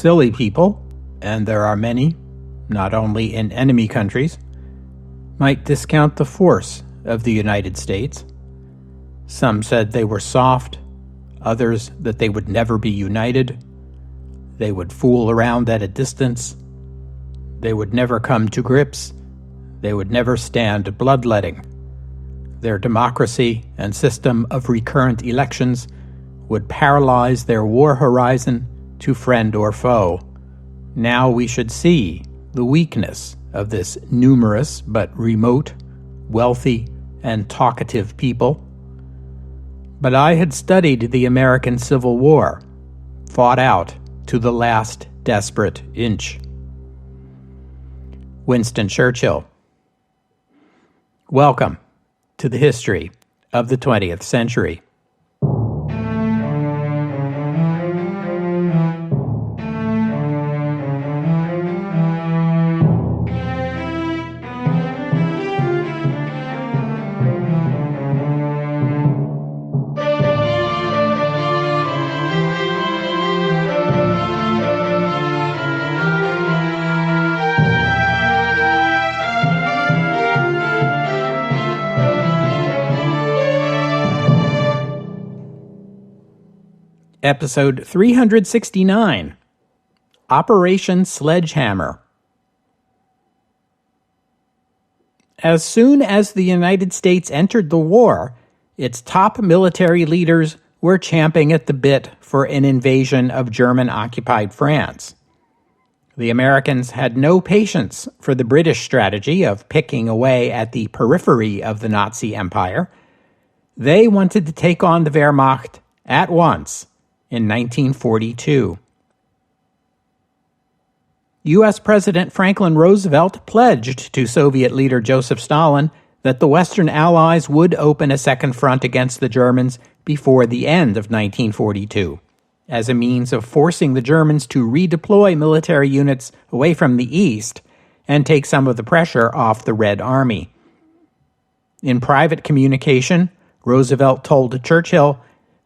Silly people, and there are many, not only in enemy countries, might discount the force of the United States. Some said they were soft, others that they would never be united. They would fool around at a distance. They would never come to grips. They would never stand bloodletting. Their democracy and system of recurrent elections would paralyze their war horizon to friend or foe. Now we should see the weakness of this numerous but remote, wealthy, and talkative people. But I had studied the American Civil War, fought out to the last desperate inch. Winston Churchill. Welcome to the history of the 20th century. Episode 369, Operation Sledgehammer. As soon as the United States entered the war, its top military leaders were champing at the bit for an invasion of German-occupied France. The Americans had no patience for the British strategy of picking away at the periphery of the Nazi Empire. They wanted to take on the Wehrmacht at once. In 1942. U.S. President Franklin Roosevelt pledged to Soviet leader Joseph Stalin that the Western Allies would open a second front against the Germans before the end of 1942, as a means of forcing the Germans to redeploy military units away from the East and take some of the pressure off the Red Army. In private communication, Roosevelt told Churchill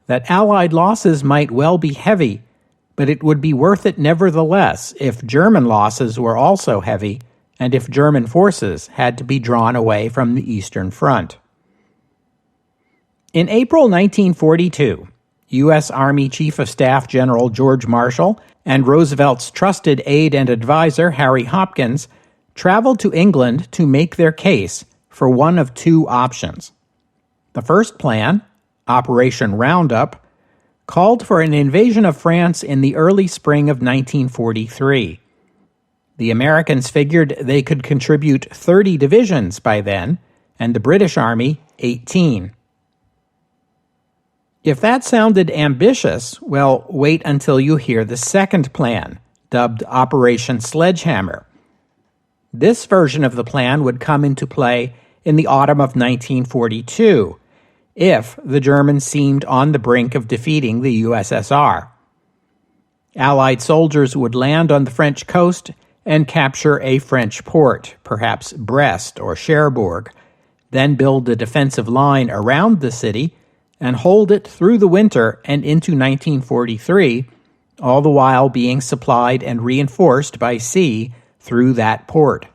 that Allied losses might well be heavy, but it would be worth it nevertheless if German losses were also heavy and if German forces had to be drawn away from the Eastern Front. In April 1942, U.S. Army Chief of Staff General George Marshall and Roosevelt's trusted aide and advisor Harry Hopkins traveled to England to make their case for one of two options. The first plan, Operation Roundup, called for an invasion of France in the early spring of 1943. The Americans figured they could contribute 30 divisions by then, and the British Army 18. If that sounded ambitious, well, wait until you hear the second plan, dubbed Operation Sledgehammer. This version of the plan would come into play in the autumn of 1942, if the Germans seemed on the brink of defeating the USSR. Allied soldiers would land on the French coast and capture a French port, perhaps Brest or Cherbourg, then build a defensive line around the city and hold it through the winter and into 1943, all the while being supplied and reinforced by sea through that port.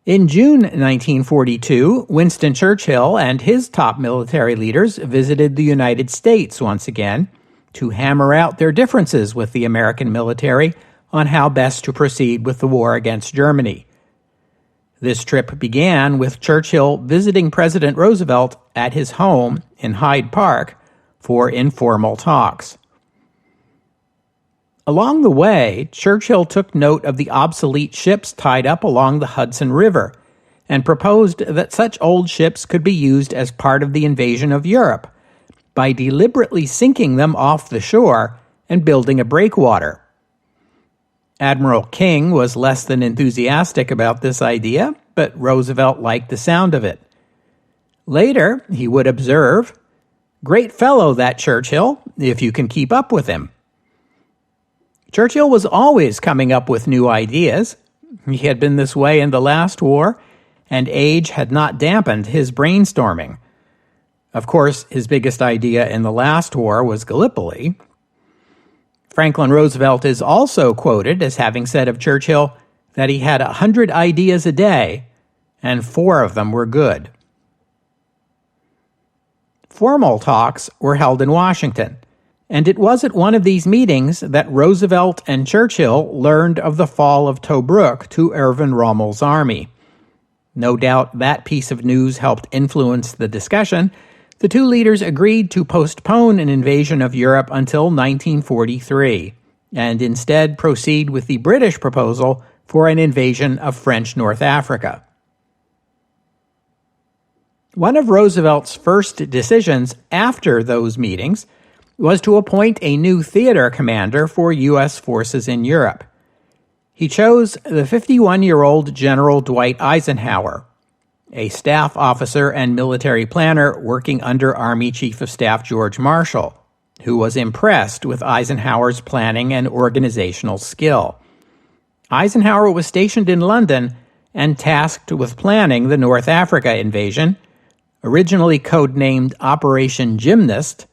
In June 1942, Winston Churchill and his top military leaders visited the United States once again to hammer out their differences with the American military on how best to proceed with the war against Germany. This trip began with Churchill visiting President Roosevelt at his home in Hyde Park for informal talks. Along the way, Churchill took note of the obsolete ships tied up along the Hudson River and proposed that such old ships could be used as part of the invasion of Europe by deliberately sinking them off the shore and building a breakwater. Admiral King was less than enthusiastic about this idea, but Roosevelt liked the sound of it. Later, he would observe, "Great fellow, that Churchill, if you can keep up with him." Churchill was always coming up with new ideas. He had been this way in the last war, and age had not dampened his brainstorming. Of course, his biggest idea in the last war was Gallipoli. Franklin Roosevelt is also quoted as having said of Churchill that he had 100 ideas a day, and 4 of them were good. Formal talks were held in Washington, and it was at one of these meetings that Roosevelt and Churchill learned of the fall of Tobruk to Erwin Rommel's army. No doubt that piece of news helped influence the discussion. The two leaders agreed to postpone an invasion of Europe until 1943, and instead proceed with the British proposal for an invasion of French North Africa. One of Roosevelt's first decisions after those meetings was to appoint a new theater commander for U.S. forces in Europe. He chose the 51-year-old General Dwight Eisenhower, a staff officer and military planner working under Army Chief of Staff George Marshall, who was impressed with Eisenhower's planning and organizational skill. Eisenhower was stationed in London and tasked with planning the North Africa invasion, originally codenamed Operation Gymnast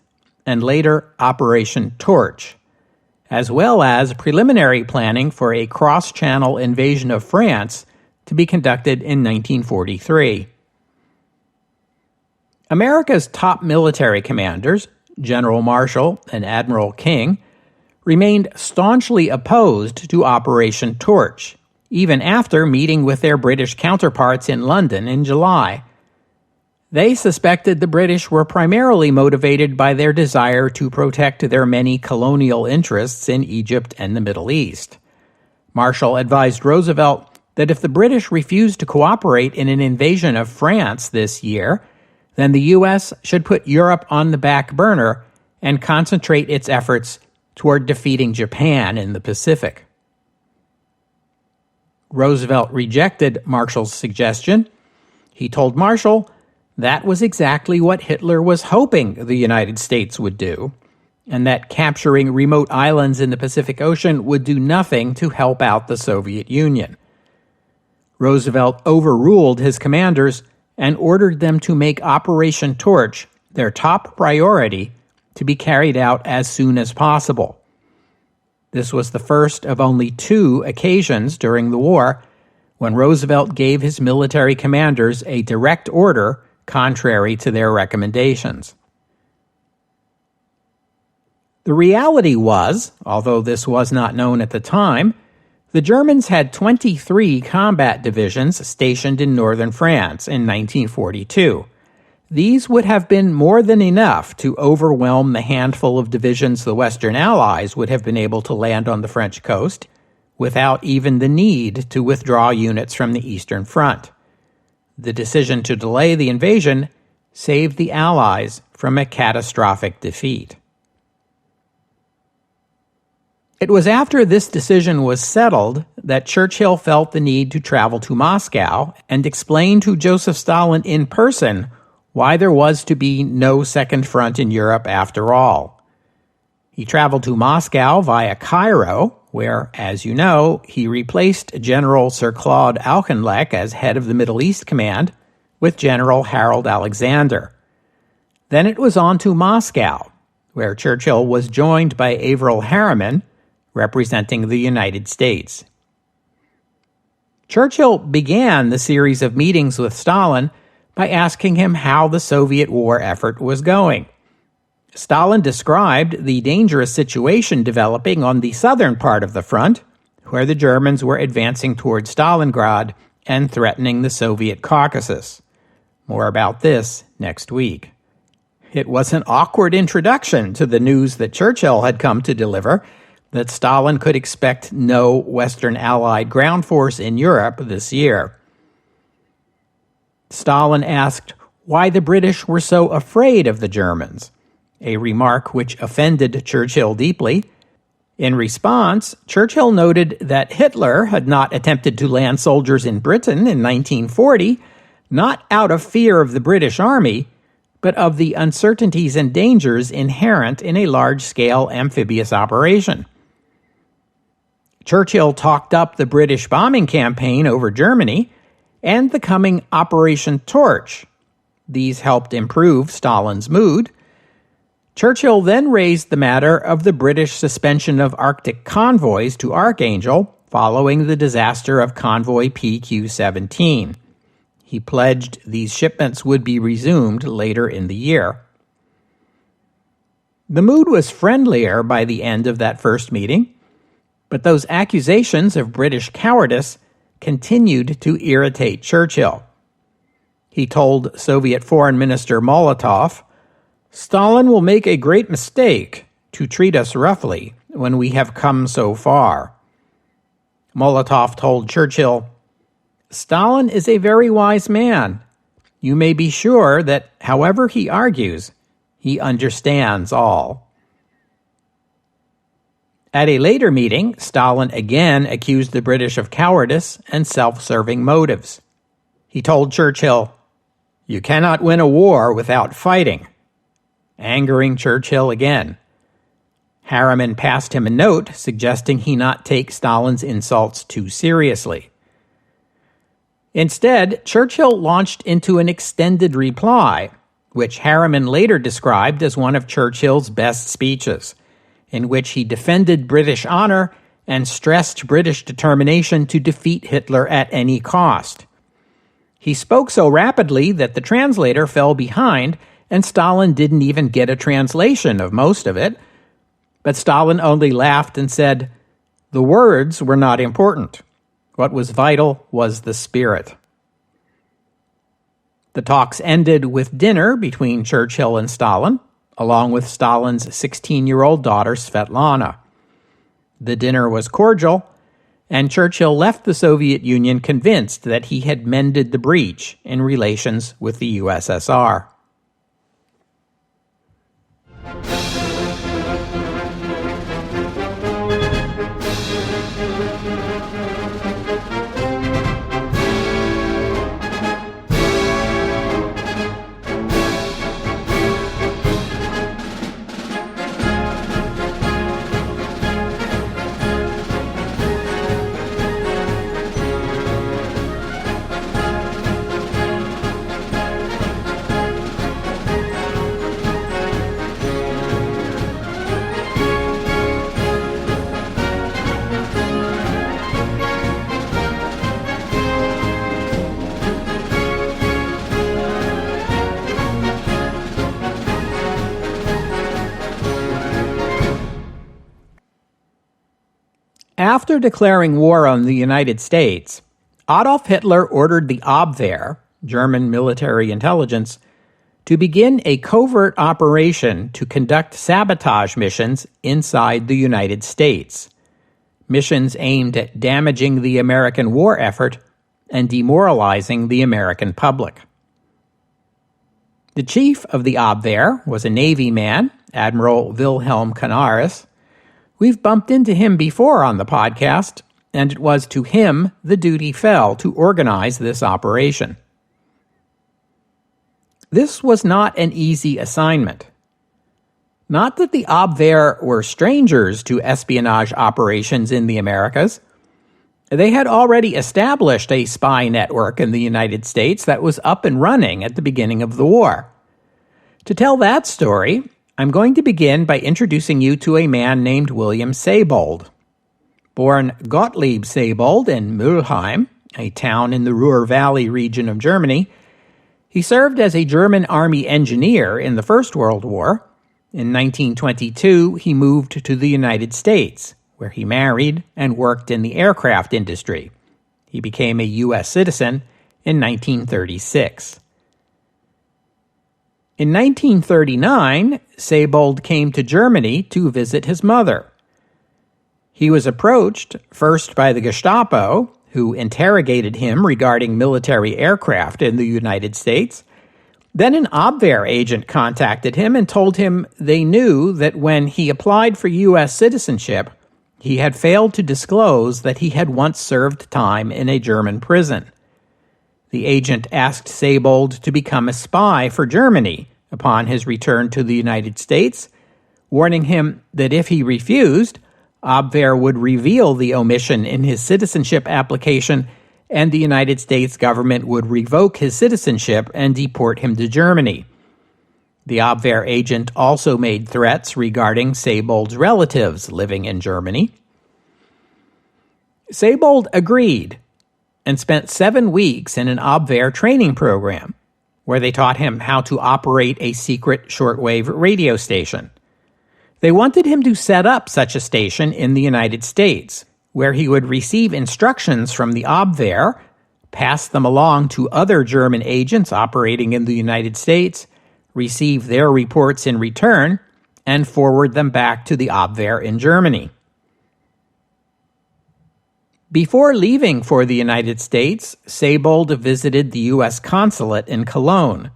and later Operation Torch, as well as preliminary planning for a cross-channel invasion of France to be conducted in 1943. America's top military commanders, General Marshall and Admiral King, remained staunchly opposed to Operation Torch, even after meeting with their British counterparts in London in July. They suspected the British were primarily motivated by their desire to protect their many colonial interests in Egypt and the Middle East. Marshall advised Roosevelt that if the British refused to cooperate in an invasion of France this year, then the U.S. should put Europe on the back burner and concentrate its efforts toward defeating Japan in the Pacific. Roosevelt rejected Marshall's suggestion. He told Marshall that was exactly what Hitler was hoping the United States would do, and that capturing remote islands in the Pacific Ocean would do nothing to help out the Soviet Union. Roosevelt overruled his commanders and ordered them to make Operation Torch their top priority to be carried out as soon as possible. This was the first of only 2 occasions during the war when Roosevelt gave his military commanders a direct order contrary to their recommendations. The reality was, although this was not known at the time, the Germans had 23 combat divisions stationed in northern France in 1942. These would have been more than enough to overwhelm the handful of divisions the Western Allies would have been able to land on the French coast, without even the need to withdraw units from the Eastern Front. The decision to delay the invasion saved the Allies from a catastrophic defeat. It was after this decision was settled that Churchill felt the need to travel to Moscow and explain to Joseph Stalin in person why there was to be no second front in Europe after all. He traveled to Moscow via Cairo, where, as you know, he replaced General Sir Claude Auchinleck as head of the Middle East Command with General Harold Alexander. Then it was on to Moscow, where Churchill was joined by Averell Harriman, representing the United States. Churchill began the series of meetings with Stalin by asking him how the Soviet war effort was going. Stalin described the dangerous situation developing on the southern part of the front, where the Germans were advancing toward Stalingrad and threatening the Soviet Caucasus. More about this next week. It was an awkward introduction to the news that Churchill had come to deliver, that Stalin could expect no Western Allied ground force in Europe this year. Stalin asked why the British were so afraid of the Germans, a remark which offended Churchill deeply. In response, Churchill noted that Hitler had not attempted to land soldiers in Britain in 1940, not out of fear of the British Army, but of the uncertainties and dangers inherent in a large-scale amphibious operation. Churchill talked up the British bombing campaign over Germany and the coming Operation Torch. These helped improve Stalin's mood. Churchill then raised the matter of the British suspension of Arctic convoys to Archangel following the disaster of convoy PQ-17. He pledged these shipments would be resumed later in the year. The mood was friendlier by the end of that first meeting, but those accusations of British cowardice continued to irritate Churchill. He told Soviet Foreign Minister Molotov, "Stalin will make a great mistake to treat us roughly when we have come so far." Molotov told Churchill, "Stalin is a very wise man. You may be sure that, however he argues, he understands all." At a later meeting, Stalin again accused the British of cowardice and self-serving motives. He told Churchill, "You cannot win a war without fighting," angering Churchill again. Harriman passed him a note suggesting he not take Stalin's insults too seriously. Instead, Churchill launched into an extended reply, which Harriman later described as one of Churchill's best speeches, in which he defended British honor and stressed British determination to defeat Hitler at any cost. He spoke so rapidly that the translator fell behind, and Stalin didn't even get a translation of most of it. But Stalin only laughed and said, "The words were not important. What was vital was the spirit." The talks ended with dinner between Churchill and Stalin, along with Stalin's 16-year-old daughter Svetlana. The dinner was cordial, and Churchill left the Soviet Union convinced that he had mended the breach in relations with the USSR. After declaring war on the United States, Adolf Hitler ordered the Abwehr, German military intelligence, to begin a covert operation to conduct sabotage missions inside the United States. Missions aimed at damaging the American war effort and demoralizing the American public. The chief of the Abwehr was a Navy man, Admiral Wilhelm Canaris. We've bumped into him before on the podcast, and it was to him the duty fell to organize this operation. This was not an easy assignment. Not that the Abwehr were strangers to espionage operations in the Americas. They had already established a spy network in the United States that was up and running at the beginning of the war. To tell that story, I'm going to begin by introducing you to a man named William Seybold. Born Gottlieb Seybold in Mülheim, a town in the Ruhr Valley region of Germany, he served as a German army engineer in the First World War. In 1922, he moved to the United States, where he married and worked in the aircraft industry. He became a U.S. citizen in 1936. In 1939, Seybold came to Germany to visit his mother. He was approached first by the Gestapo, who interrogated him regarding military aircraft in the United States. Then an Abwehr agent contacted him and told him they knew that when he applied for U.S. citizenship, he had failed to disclose that he had once served time in a German prison. The agent asked Seybold to become a spy for Germany upon his return to the United States, warning him that if he refused, Abwehr would reveal the omission in his citizenship application and the United States government would revoke his citizenship and deport him to Germany. The Abwehr agent also made threats regarding Seybold's relatives living in Germany. Seybold agreed and spent 7 weeks in an Abwehr training program where they taught him how to operate a secret shortwave radio station. They wanted him to set up such a station in the United States, where he would receive instructions from the Abwehr, pass them along to other German agents operating in the United States, receive their reports in return, and forward them back to the Abwehr in Germany. Before leaving for the United States, Seybold visited the U.S. consulate in Cologne.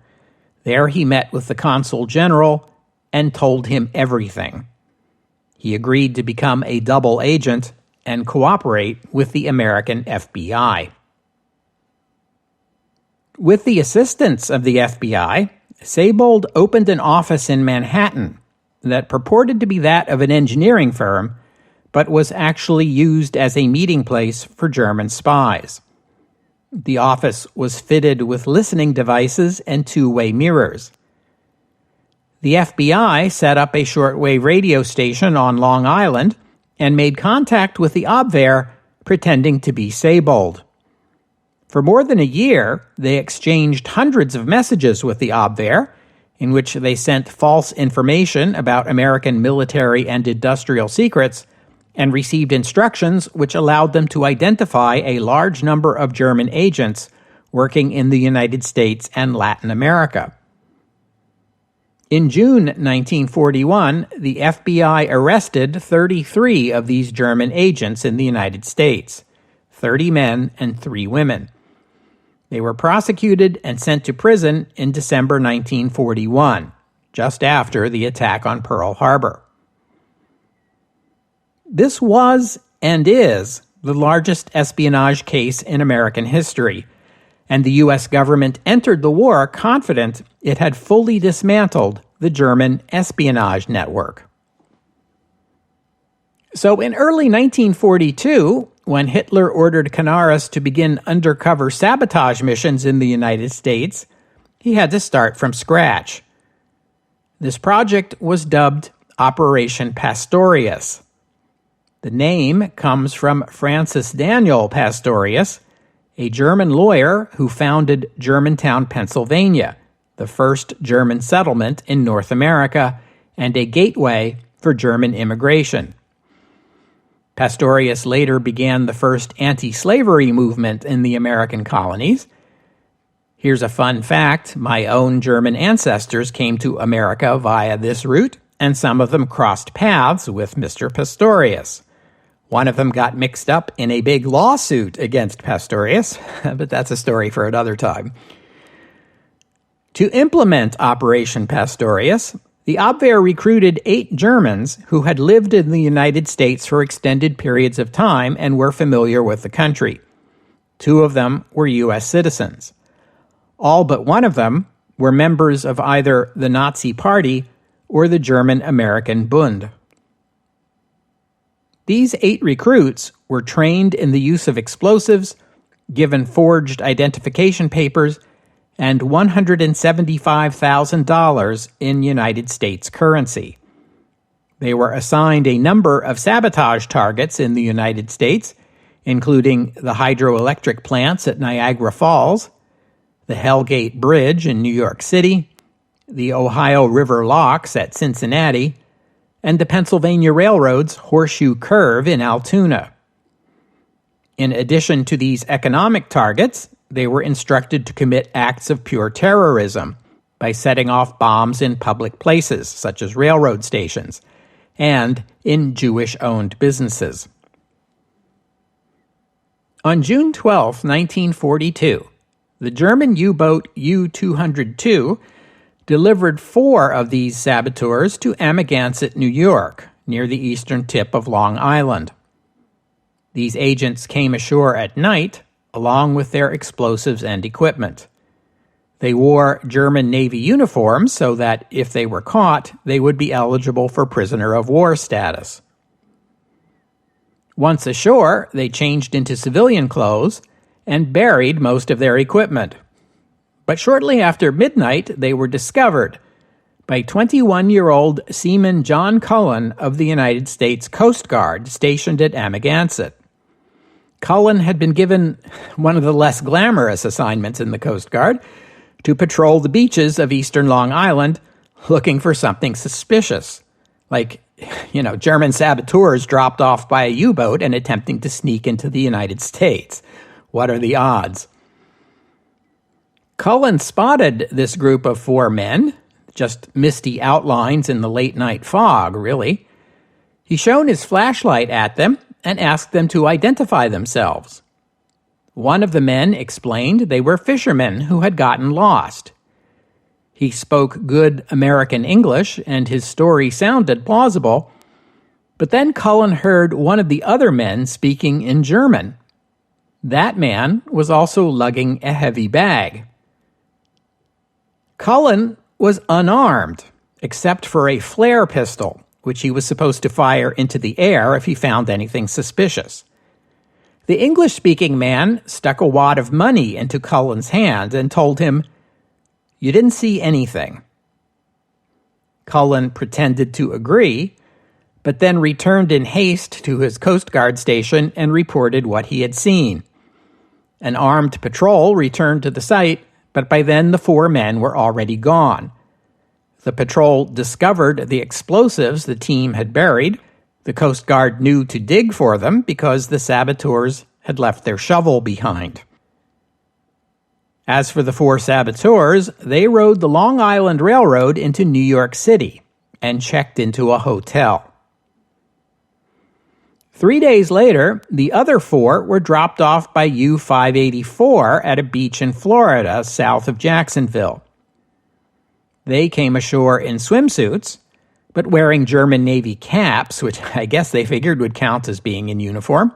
There he met with the consul general and told him everything. He agreed to become a double agent and cooperate with the American FBI. With the assistance of the FBI, Seybold opened an office in Manhattan that purported to be that of an engineering firm, but was actually used as a meeting place for German spies. The office was fitted with listening devices and two-way mirrors. The FBI set up a shortwave radio station on Long Island and made contact with the Abwehr, pretending to be Seybold. For more than a year, they exchanged hundreds of messages with the Abwehr, in which they sent false information about American military and industrial secrets, and received instructions which allowed them to identify a large number of German agents working in the United States and Latin America. In June 1941, the FBI arrested 33 of these German agents in the United States, 30 men and 3 women. They were prosecuted and sent to prison in December 1941, just after the attack on Pearl Harbor. This was and is the largest espionage case in American history, and the U.S. government entered the war confident it had fully dismantled the German espionage network. So in early 1942, when Hitler ordered Canaris to begin undercover sabotage missions in the United States, he had to start from scratch. This project was dubbed Operation Pastorius. The name comes from Francis Daniel Pastorius, a German lawyer who founded Germantown, Pennsylvania, the first German settlement in North America and a gateway for German immigration. Pastorius later began the first anti-slavery movement in the American colonies. Here's a fun fact: my own German ancestors came to America via this route, and some of them crossed paths with Mr. Pastorius. One of them got mixed up in a big lawsuit against Pastorius, but that's a story for another time. To implement Operation Pastorius, the Abwehr recruited 8 Germans who had lived in the United States for extended periods of time and were familiar with the country. 2 of them were U.S. citizens. All but one of them were members of either the Nazi Party or the German-American Bund. These 8 recruits were trained in the use of explosives, given forged identification papers, and $175,000 in United States currency. They were assigned a number of sabotage targets in the United States, including the hydroelectric plants at Niagara Falls, the Hellgate Bridge in New York City, the Ohio River locks at Cincinnati, and the Pennsylvania Railroad's Horseshoe Curve in Altoona. In addition to these economic targets, they were instructed to commit acts of pure terrorism by setting off bombs in public places, such as railroad stations, and in Jewish-owned businesses. On June 12, 1942, the German U-boat U-202 delivered 4 of these saboteurs to Amagansett, New York, near the eastern tip of Long Island. These agents came ashore at night, along with their explosives and equipment. They wore German Navy uniforms so that, if they were caught, they would be eligible for prisoner of war status. Once ashore, they changed into civilian clothes and buried most of their equipment. But shortly after midnight, they were discovered by 21-year-old Seaman John Cullen of the United States Coast Guard stationed at Amagansett. Cullen had been given one of the less glamorous assignments in the Coast Guard, to patrol the beaches of eastern Long Island looking for something suspicious, like, German saboteurs dropped off by a U-boat and attempting to sneak into the United States. What are the odds? Cullen spotted this group of 4 men, just misty outlines in the late-night fog, really. He shone his flashlight at them and asked them to identify themselves. One of the men explained they were fishermen who had gotten lost. He spoke good American English, and his story sounded plausible, but then Cullen heard one of the other men speaking in German. That man was also lugging a heavy bag. Cullen was unarmed, except for a flare pistol, which he was supposed to fire into the air if he found anything suspicious. The English-speaking man stuck a wad of money into Cullen's hand and told him, "You didn't see anything." Cullen pretended to agree, but then returned in haste to his Coast Guard station and reported what he had seen. An armed patrol returned to the site, but by then the 4 men were already gone. The patrol discovered the explosives the team had buried. The Coast Guard knew to dig for them because the saboteurs had left their shovel behind. As for the 4 saboteurs, they rode the Long Island Railroad into New York City and checked into a hotel. 3 days later, the other 4 were dropped off by U-584 at a beach in Florida, south of Jacksonville. They came ashore in swimsuits, but wearing German Navy caps, which I guess they figured would count as being in uniform.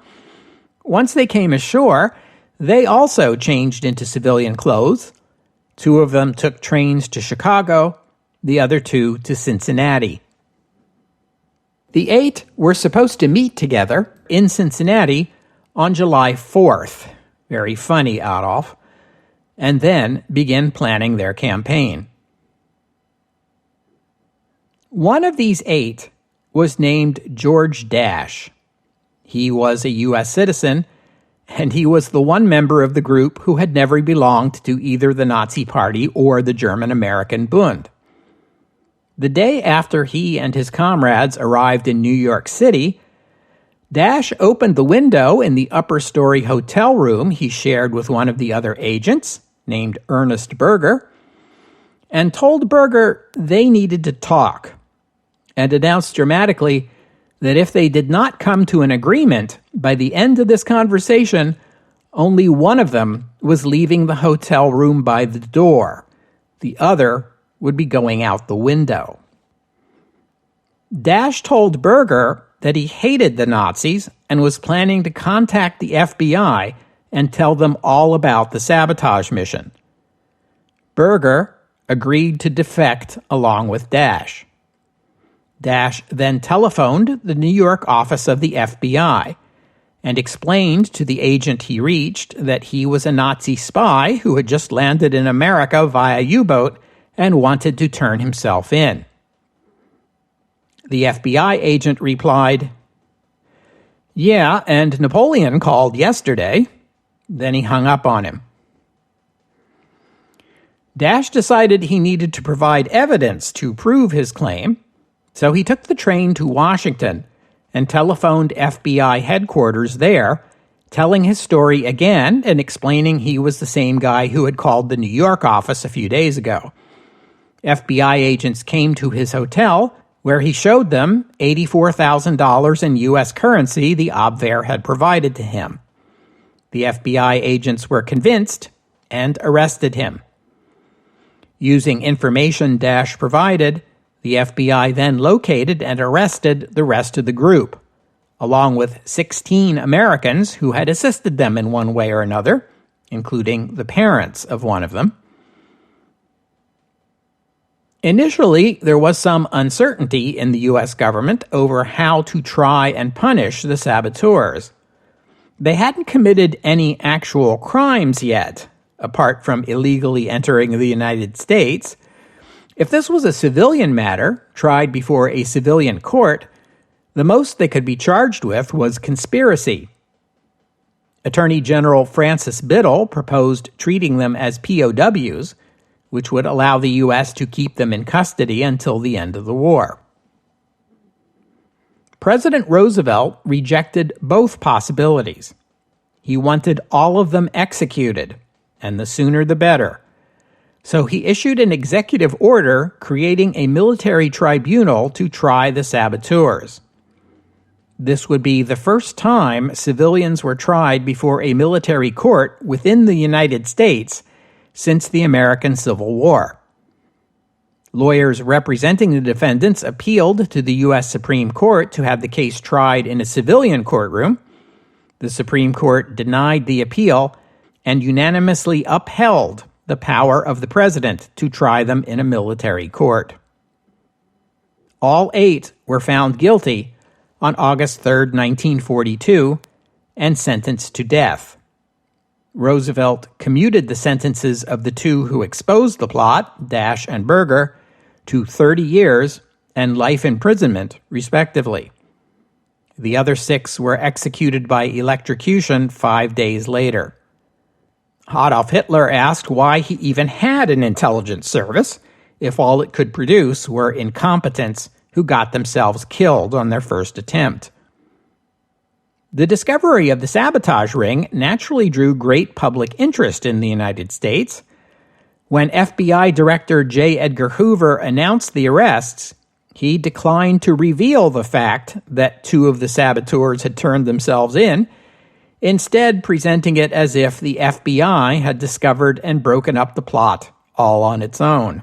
Once they came ashore, they also changed into civilian clothes. 2 of them took trains to Chicago, the other 2 to Cincinnati. The 8 were supposed to meet together in Cincinnati on July 4th. Very funny, Adolf. And then begin planning their campaign. One of these 8 was named George Dash. He was a U.S. citizen, and he was the one member of the group who had never belonged to either the Nazi Party or the German-American Bund. The day after he and his comrades arrived in New York City, Dash opened the window in the upper-story hotel room he shared with one of the other agents, named Ernest Berger, and told Berger they needed to talk, and announced dramatically that if they did not come to an agreement by the end of this conversation, only one of them was leaving the hotel room by the door. The other would be going out the window. Dash told Berger that he hated the Nazis and was planning to contact the FBI and tell them all about the sabotage mission. Berger agreed to defect along with Dash. Dash then telephoned the New York office of the FBI and explained to the agent he reached that he was a Nazi spy who had just landed in America via U-boat and wanted to turn himself in. The FBI agent replied, "Yeah, and Napoleon called yesterday." Then he hung up on him. Dash decided he needed to provide evidence to prove his claim, so he took the train to Washington and telephoned FBI headquarters there, telling his story again and explaining he was the same guy who had called the New York office a few days ago. FBI agents came to his hotel, where he showed them $84,000 in U.S. currency the Abwehr had provided to him. The FBI agents were convinced and arrested him. Using information Dash provided, the FBI then located and arrested the rest of the group, along with 16 Americans who had assisted them in one way or another, including the parents of one of them. Initially, there was some uncertainty in the U.S. government over how to try and punish the saboteurs. They hadn't committed any actual crimes yet, apart from illegally entering the United States, If this was a civilian matter, tried before a civilian court, the most they could be charged with was conspiracy. Attorney General Francis Biddle proposed treating them as POWs, which would allow the U.S. to keep them in custody until the end of the war. President Roosevelt rejected both possibilities. He wanted all of them executed, and the sooner the better. So he issued an executive order creating a military tribunal to try the saboteurs. This would be the first time civilians were tried before a military court within the United States since the American Civil War. Lawyers representing the defendants appealed to the U.S. Supreme Court to have the case tried in a civilian courtroom. The Supreme Court denied the appeal and unanimously upheld the power of the president to try them in a military court. All 8 were found guilty on August 3, 1942, and sentenced to death. Roosevelt commuted the sentences of the 2 who exposed the plot, Dash and Berger, to 30 years and life imprisonment, respectively. The other 6 were executed by electrocution 5 days later. Adolf Hitler asked why he even had an intelligence service if all it could produce were incompetents who got themselves killed on their first attempt. The discovery of the sabotage ring naturally drew great public interest in the United States. When FBI Director J. Edgar Hoover announced the arrests, he declined to reveal the fact that 2 of the saboteurs had turned themselves in, instead presenting it as if the FBI had discovered and broken up the plot all on its own.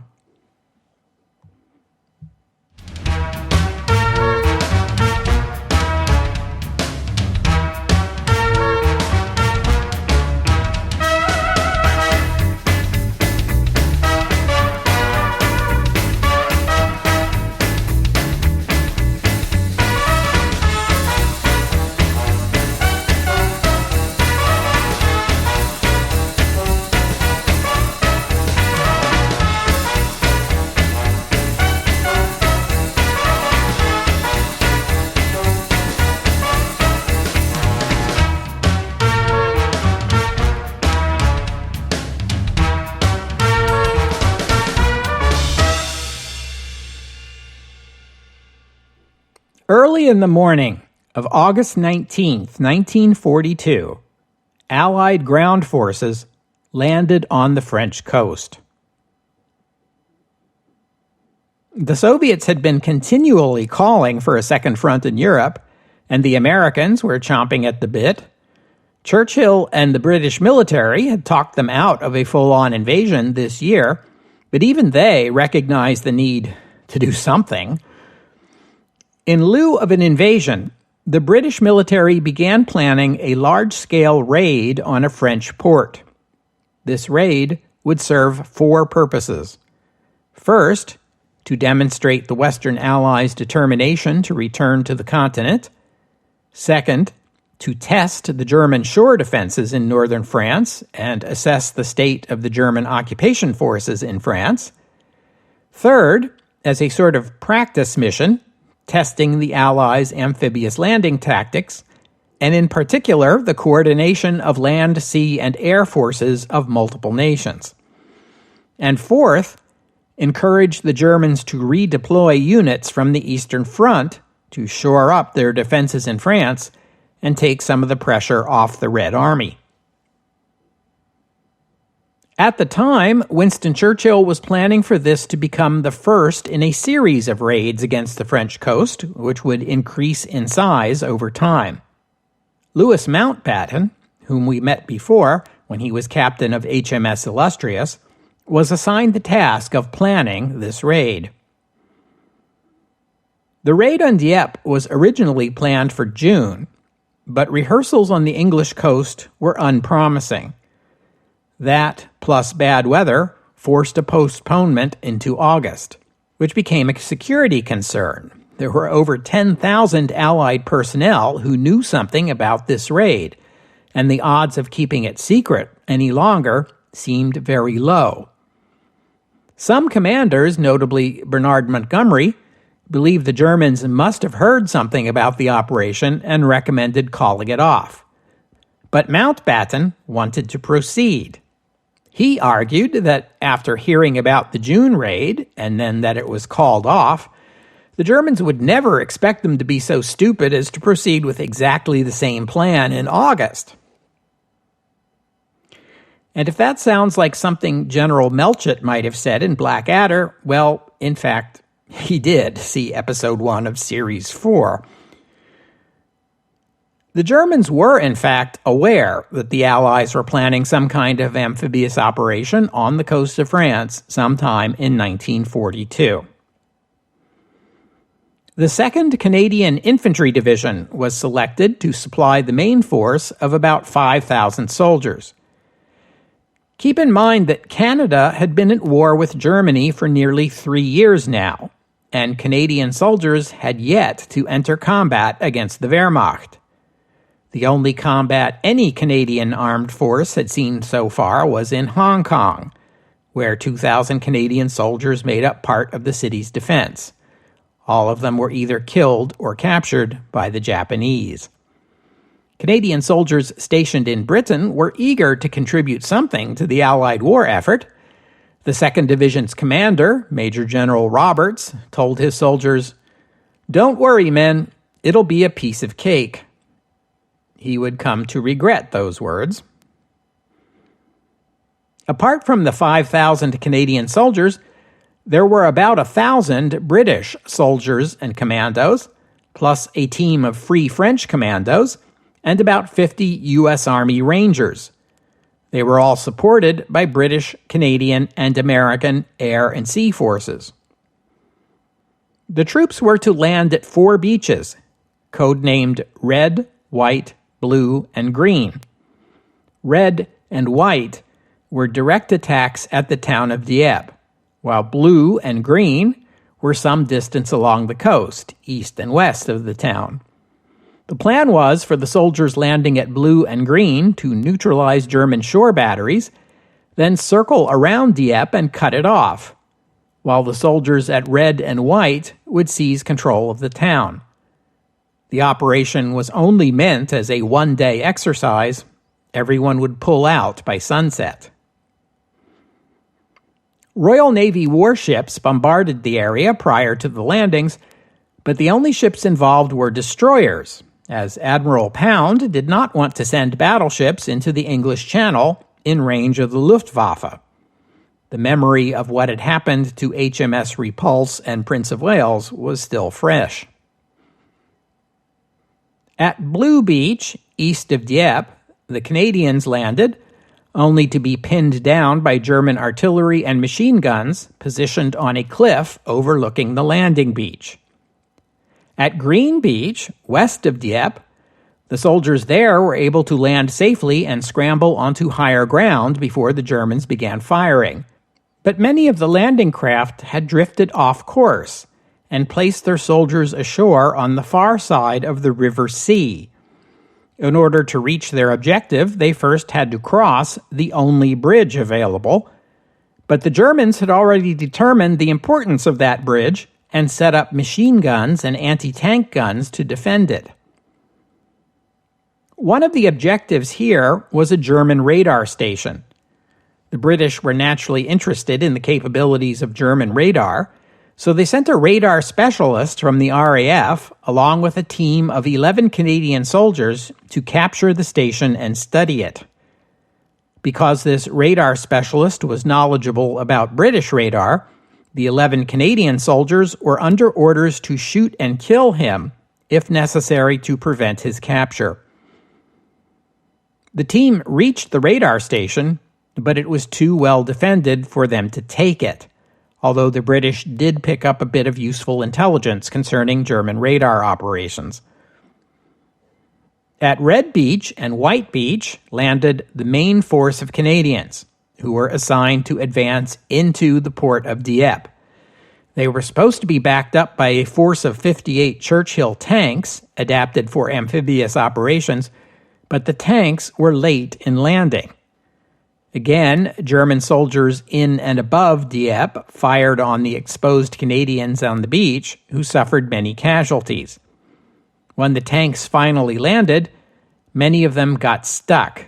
Early in the morning of August 19, 1942, Allied ground forces landed on the French coast. The Soviets had been continually calling for a second front in Europe, and the Americans were chomping at the bit. Churchill and the British military had talked them out of a full-on invasion this year, but even they recognized the need to do something. In lieu of an invasion, the British military began planning a large-scale raid on a French port. This raid would serve 4 purposes. First, to demonstrate the Western Allies' determination to return to the continent. Second, to test the German shore defenses in northern France and assess the state of the German occupation forces in France. Third, as a sort of practice mission, testing the Allies' amphibious landing tactics, and in particular the coordination of land, sea, and air forces of multiple nations. And fourth, encourage the Germans to redeploy units from the Eastern Front to shore up their defenses in France and take some of the pressure off the Red Army. At the time, Winston Churchill was planning for this to become the first in a series of raids against the French coast, which would increase in size over time. Louis Mountbatten, whom we met before when he was captain of HMS Illustrious, was assigned the task of planning this raid. The raid on Dieppe was originally planned for June, but rehearsals on the English coast were unpromising. That, plus bad weather, forced a postponement into August, which became a security concern. There were over 10,000 Allied personnel who knew something about this raid, and the odds of keeping it secret any longer seemed very low. Some commanders, notably Bernard Montgomery, believed the Germans must have heard something about the operation and recommended calling it off. But Mountbatten wanted to proceed. He argued that after hearing about the June raid, and then that it was called off, the Germans would never expect them to be so stupid as to proceed with exactly the same plan in August. And if that sounds like something General Melchett might have said in Blackadder, well, in fact, he did. See Episode 1 of Series 4. The Germans were, in fact, aware that the Allies were planning some kind of amphibious operation on the coast of France sometime in 1942. The 2nd Canadian Infantry Division was selected to supply the main force of about 5,000 soldiers. Keep in mind that Canada had been at war with Germany for nearly 3 years now, and Canadian soldiers had yet to enter combat against the Wehrmacht. The only combat any Canadian armed force had seen so far was in Hong Kong, where 2,000 Canadian soldiers made up part of the city's defense. All of them were either killed or captured by the Japanese. Canadian soldiers stationed in Britain were eager to contribute something to the Allied war effort. The 2nd Division's commander, Major General Roberts, told his soldiers, "Don't worry, men, it'll be a piece of cake." He would come to regret those words. Apart from the 5,000 Canadian soldiers, there were about 1,000 British soldiers and commandos, plus a team of Free French commandos, and about 50 U.S. Army Rangers. They were all supported by British, Canadian, and American air and sea forces. The troops were to land at 4 beaches, codenamed Red, White, Blue, and Green. Red and White were direct attacks at the town of Dieppe, while Blue and Green were some distance along the coast, east and west of the town. The plan was for the soldiers landing at Blue and Green to neutralize German shore batteries, then circle around Dieppe and cut it off, while the soldiers at Red and White would seize control of the town. The operation was only meant as a one-day exercise. Everyone would pull out by sunset. Royal Navy warships bombarded the area prior to the landings, but the only ships involved were destroyers, as Admiral Pound did not want to send battleships into the English Channel in range of the Luftwaffe. The memory of what had happened to HMS Repulse and Prince of Wales was still fresh. At Blue Beach, east of Dieppe, the Canadians landed, only to be pinned down by German artillery and machine guns positioned on a cliff overlooking the landing beach. At Green Beach, west of Dieppe, the soldiers there were able to land safely and scramble onto higher ground before the Germans began firing. But many of the landing craft had drifted off course and placed their soldiers ashore on the far side of the River Sea. In order to reach their objective, they first had to cross the only bridge available, but the Germans had already determined the importance of that bridge and set up machine guns and anti-tank guns to defend it. One of the objectives here was a German radar station. The British were naturally interested in the capabilities of German radar, so they sent a radar specialist from the RAF along with a team of 11 Canadian soldiers to capture the station and study it. Because this radar specialist was knowledgeable about British radar, the 11 Canadian soldiers were under orders to shoot and kill him if necessary to prevent his capture. The team reached the radar station, but it was too well defended for them to take it, although the British did pick up a bit of useful intelligence concerning German radar operations. At Red Beach and White Beach landed the main force of Canadians, who were assigned to advance into the port of Dieppe. They were supposed to be backed up by a force of 58 Churchill tanks adapted for amphibious operations, but the tanks were late in landing. Again, German soldiers in and above Dieppe fired on the exposed Canadians on the beach, who suffered many casualties. When the tanks finally landed, many of them got stuck.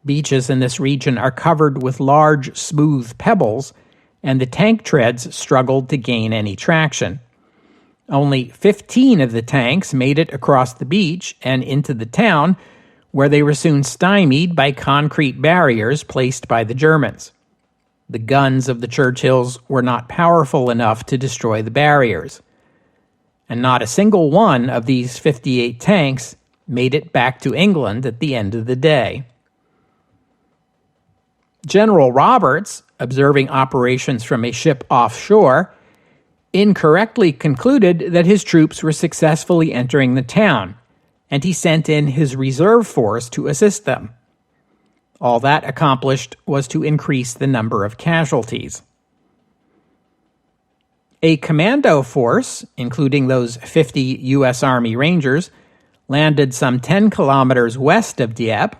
Beaches in this region are covered with large, smooth pebbles, and the tank treads struggled to gain any traction. Only 15 of the tanks made it across the beach and into the town, where they were soon stymied by concrete barriers placed by the Germans. The guns of the Churchills were not powerful enough to destroy the barriers, and not a single one of these 58 tanks made it back to England at the end of the day. General Roberts, observing operations from a ship offshore, incorrectly concluded that his troops were successfully entering the town, and he sent in his reserve force to assist them. All that accomplished was to increase the number of casualties. A commando force, including those 50 U.S. Army Rangers, landed some 10 kilometers west of Dieppe.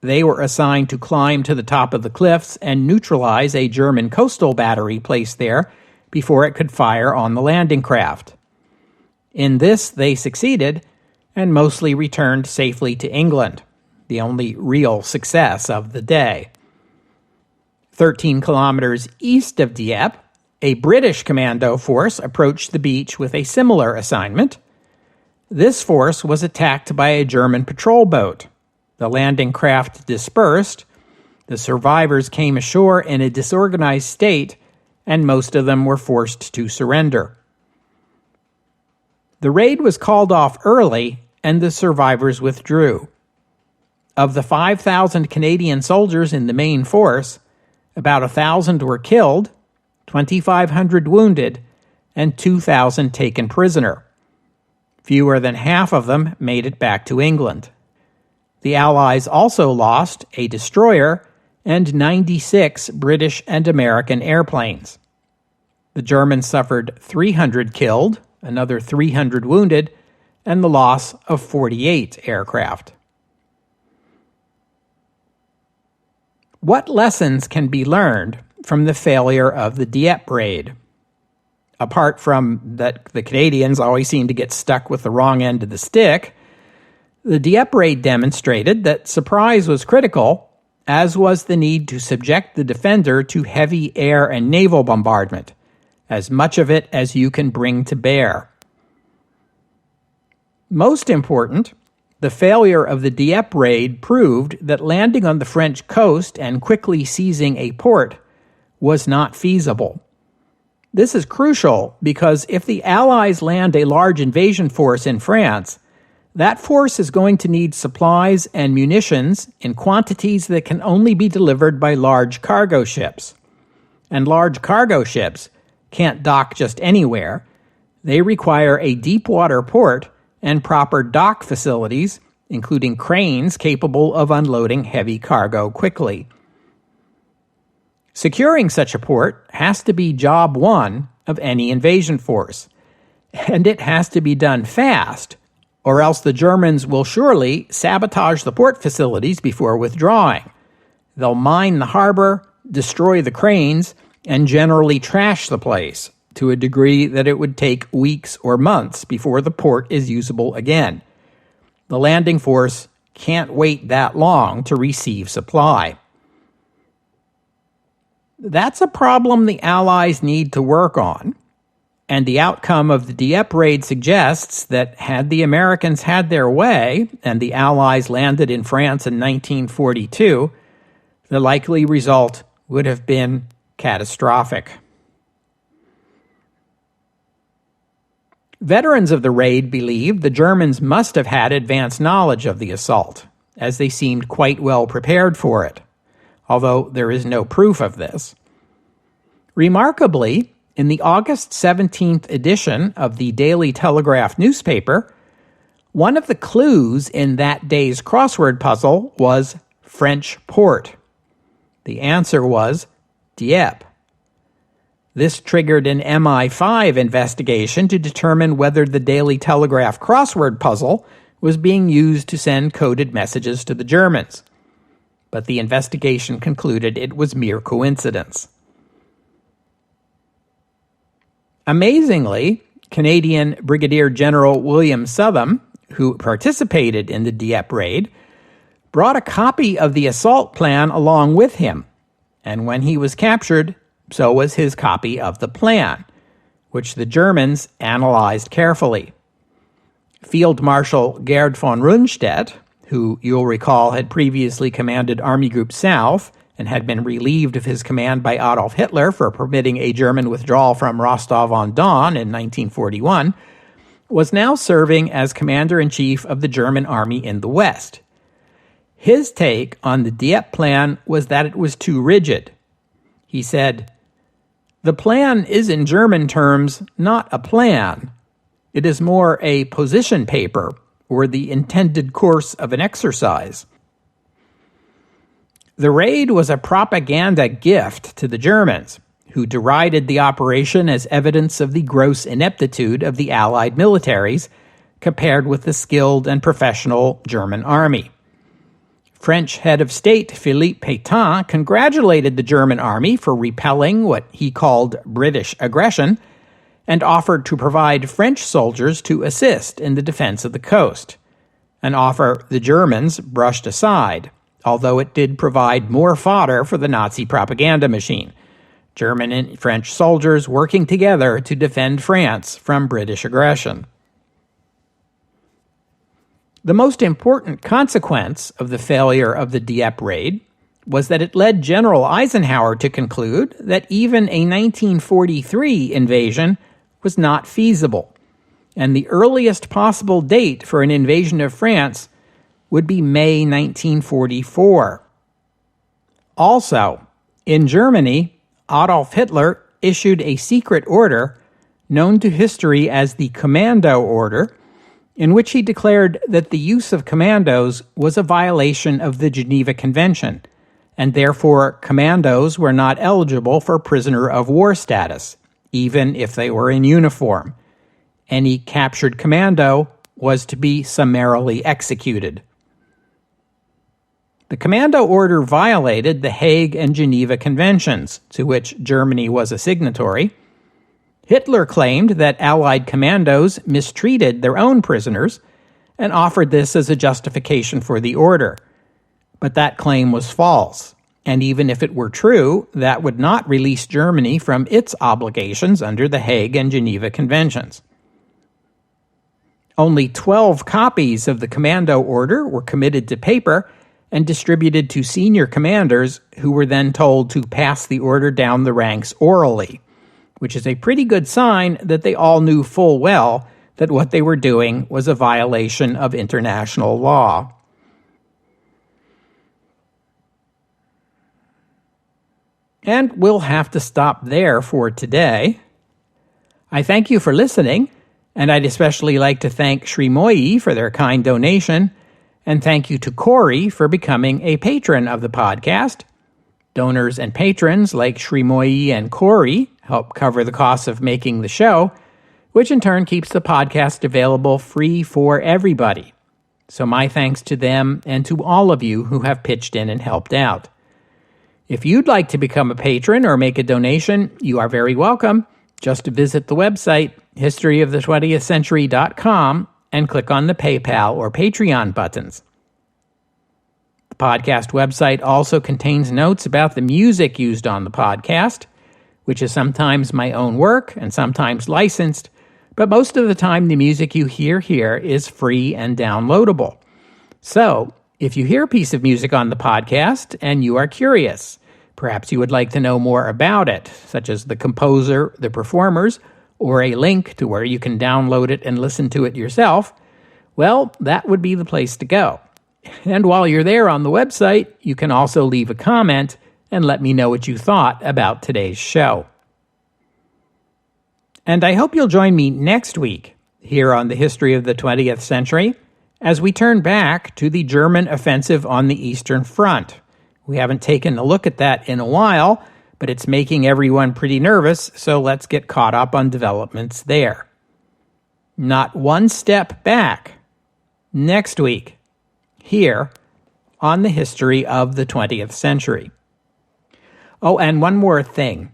They were assigned to climb to the top of the cliffs and neutralize a German coastal battery placed there before it could fire on the landing craft. In this, they succeeded, and mostly returned safely to England, the only real success of the day. 13 kilometers east of Dieppe, a British commando force approached the beach with a similar assignment. This force was attacked by a German patrol boat. The landing craft dispersed. The survivors came ashore in a disorganized state, and most of them were forced to surrender. The raid was called off early, and the survivors withdrew. Of the 5,000 Canadian soldiers in the main force, about 1,000 were killed, 2,500 wounded, and 2,000 taken prisoner. Fewer than half of them made it back to England. The Allies also lost a destroyer and 96 British and American airplanes. The Germans suffered 300 killed, another 300 wounded, and the loss of 48 aircraft. What lessons can be learned from the failure of the Dieppe raid? Apart from that the Canadians always seem to get stuck with the wrong end of the stick, the Dieppe raid demonstrated that surprise was critical, as was the need to subject the defender to heavy air and naval bombardment, as much of it as you can bring to bear. Most important, the failure of the Dieppe raid proved that landing on the French coast and quickly seizing a port was not feasible. This is crucial because if the Allies land a large invasion force in France, that force is going to need supplies and munitions in quantities that can only be delivered by large cargo ships. And large cargo ships can't dock just anywhere. They require a deep water port and proper dock facilities, including cranes capable of unloading heavy cargo quickly. Securing such a port has to be job one of any invasion force, and it has to be done fast, or else the Germans will surely sabotage the port facilities before withdrawing. They'll mine the harbor, destroy the cranes, and generally trash the place to a degree that it would take weeks or months before the port is usable again. The landing force can't wait that long to receive supply. That's a problem the Allies need to work on, and the outcome of the Dieppe raid suggests that had the Americans had their way and the Allies landed in France in 1942, the likely result would have been catastrophic. Veterans of the raid believe the Germans must have had advanced knowledge of the assault, as they seemed quite well prepared for it, although there is no proof of this. Remarkably, in the August 17th edition of the Daily Telegraph newspaper, one of the clues in that day's crossword puzzle was French port. The answer was Dieppe. This triggered an MI5 investigation to determine whether the Daily Telegraph crossword puzzle was being used to send coded messages to the Germans. but the investigation concluded it was mere coincidence. Amazingly, Canadian Brigadier General William Southam, who participated in the Dieppe raid, brought a copy of the assault plan along with him, and when he was captured, so was his copy of the plan, which the Germans analyzed carefully. Field Marshal Gerd von Rundstedt, who you'll recall had previously commanded Army Group South and had been relieved of his command by Adolf Hitler for permitting a German withdrawal from Rostov-on-Don in 1941, was now serving as commander-in-chief of the German army in the West. His take on the Dieppe plan was that it was too rigid. He said, "The plan is in German terms not a plan. It is more a position paper or the intended course of an exercise." The raid was a propaganda gift to the Germans, who derided the operation as evidence of the gross ineptitude of the Allied militaries compared with the skilled and professional German army. French head of state Philippe Pétain congratulated the German army for repelling what he called British aggression and offered to provide French soldiers to assist in the defense of the coast, an offer the Germans brushed aside, although it did provide more fodder for the Nazi propaganda machine, German and French soldiers working together to defend France from British aggression. The most important consequence of the failure of the Dieppe raid was that it led General Eisenhower to conclude that even a 1943 invasion was not feasible, and the earliest possible date for an invasion of France would be May 1944. Also, in Germany, Adolf Hitler issued a secret order known to history as the Commando Order, in which he declared that the use of commandos was a violation of the Geneva Convention, and therefore commandos were not eligible for prisoner of war status, even if they were in uniform. Any captured commando was to be summarily executed. The Commando Order violated the Hague and Geneva Conventions, to which Germany was a signatory. Hitler claimed that Allied commandos mistreated their own prisoners and offered this as a justification for the order. But that claim was false, and even if it were true, that would not release Germany from its obligations under the Hague and Geneva Conventions. Only 12 copies of the Commando Order were committed to paper and distributed to senior commanders who were then told to pass the order down the ranks orally, which is a pretty good sign that they all knew full well that what they were doing was a violation of international law. And we'll have to stop there for today. I thank you for listening, and I'd especially like to thank Srimoyi for their kind donation, and thank you to Corey for becoming a patron of the podcast. Donors and patrons like Srimoyi and Corey help cover the costs of making the show, which in turn keeps the podcast available free for everybody. So my thanks to them and to all of you who have pitched in and helped out. If you'd like to become a patron or make a donation, you are very welcome. Just visit the website, historyofthe20thcentury.com, and click on the PayPal or Patreon buttons. The podcast website also contains notes about the music used on the podcast, which is sometimes my own work and sometimes licensed, but most of the time the music you hear here is free and downloadable. So, if you hear a piece of music on the podcast and you are curious, perhaps you would like to know more about it, such as the composer, the performers, or a link to where you can download it and listen to it yourself, well, that would be the place to go. And while you're there on the website, you can also leave a comment and let me know what you thought about today's show. And I hope you'll join me next week here on the History of the 20th Century as we turn back to the German offensive on the Eastern Front. We haven't taken a look at that in a while, but it's making everyone pretty nervous, so let's get caught up on developments there. Not one step back. Next week, here on the history of the 20th century. Oh, and one more thing.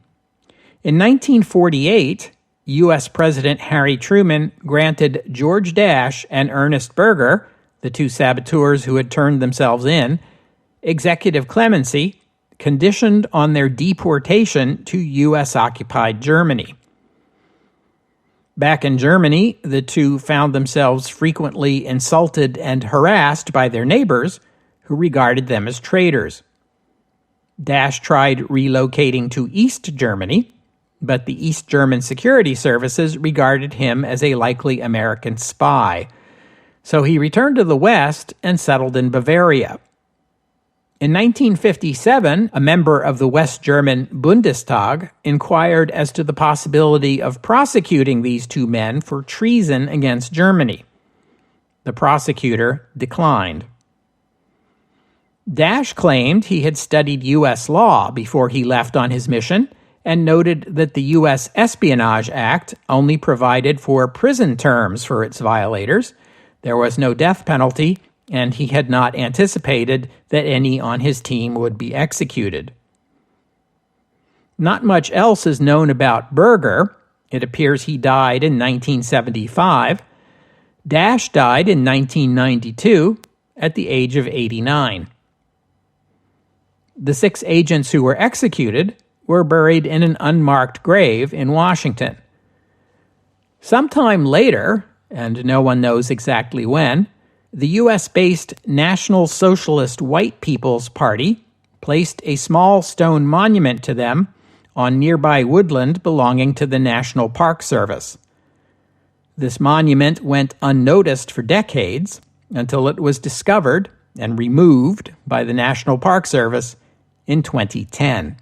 In 1948, U.S. President Harry Truman granted George Dash and Ernest Berger, the two saboteurs who had turned themselves in, executive clemency, conditioned on their deportation to U.S.-occupied Germany. Back in Germany, the two found themselves frequently insulted and harassed by their neighbors, who regarded them as traitors. Dash tried relocating to East Germany, but the East German security services regarded him as a likely American spy. So he returned to the West and settled in Bavaria. In 1957, a member of the West German Bundestag inquired as to the possibility of prosecuting these two men for treason against Germany. The prosecutor declined. Dash claimed he had studied U.S. law before he left on his mission and noted that the U.S. Espionage Act only provided for prison terms for its violators. There was no death penalty, and he had not anticipated that any on his team would be executed. Not much else is known about Berger. It appears he died in 1975. Dash died in 1992 at the age of 89. The 6 agents who were executed were buried in an unmarked grave in Washington. Sometime later, and no one knows exactly when, the U.S.-based National Socialist White People's Party placed a small stone monument to them on nearby woodland belonging to the National Park Service. This monument went unnoticed for decades until it was discovered and removed by the National Park Service in 2010.